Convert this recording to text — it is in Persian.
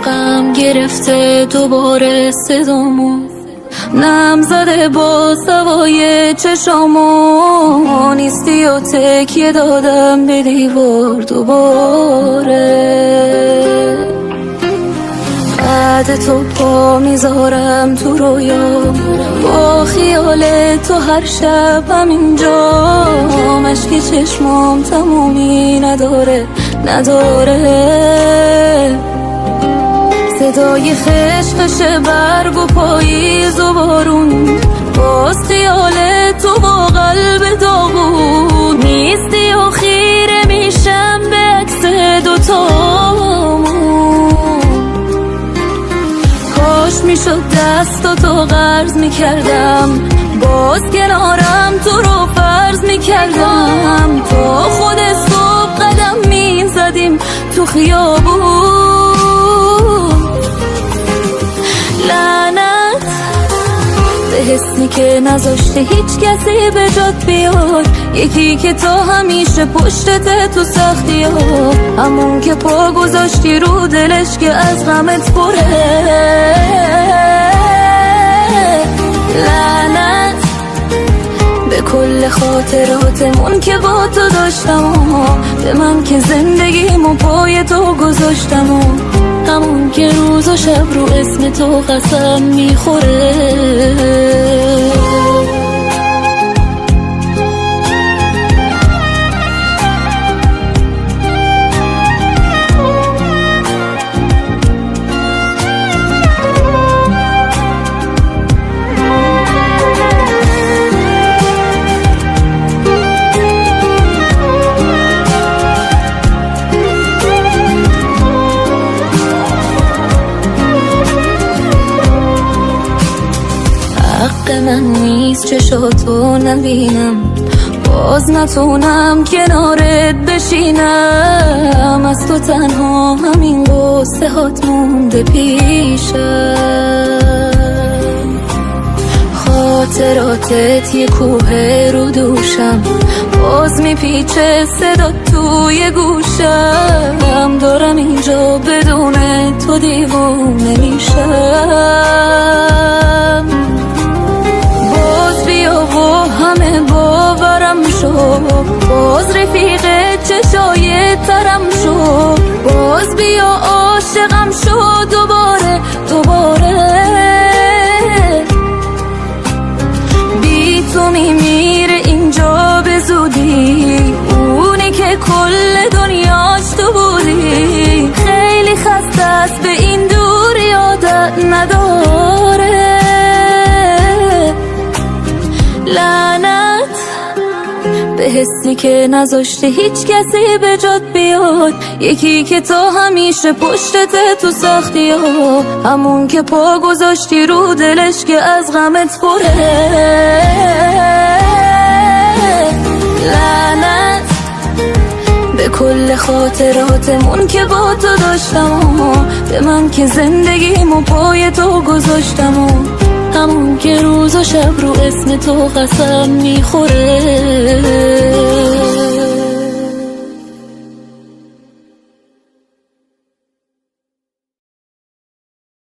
غم گرفته دوباره صدامو، نم زده با سوای چشامو، نیستی و تکیه دادم به دیوار دوباره. بعد تو پا میذارم تو رویا، با خیال تو هر شب همینجا، مشک چشمام تمومی نداره. صدای خشخش برگ و پاییز و بارون، باز خیال تو با قلب داغون، نیستی و خیره میشم به عکس دوتامون. کاش میشد دستاتو قرض میکردم، باز کنارم تو رو فرض میکردم، تا خود صبح قدم میزدیم تو خیابون. لعنت به حسی که نذاشته هیچ کسی به جات بیاد، یکی که تا همیشه پشتت تو سختی ها، همون که پا گذاشتی رو دلش که از غمت پره. لعنت به کل خاطراتمون که با تو داشتم، به من که زندگیمو پای تو گذاشتم، همون که روز و شب رو اسم تو قسم میخوره. حق من نیست چشاتو نبینم، باز نتونم کنارت بشینم، از تو تنها همین قصه هات مونده پیشم. خاطراتت یه کوه رو دوشم، باز میپیچه صدا توی گوشم، دارم اینجا بدون تو دیوونه میشم. همه باورم شو، باز رفیق چشای ترم شو، باز بیا عاشقم شو دوباره. بی تو میمیره اینجا به زودی، اونی که کل دنیاش تو بودی، خیلی خسته است به این دوری عادت نداره. لعنت به حسی که نذاشته هیچ کسی به جات بیاد، یکی که تا همیشه پشتت تو سختی ها، همون که پا گذاشتی رو دلش که از غمت پره. لعنت به کل خاطراتمون که با تو داشتم، به من که زندگیمو پای تو گذاشتم، همون که روز و شب رو اسم تو قسم میخوره.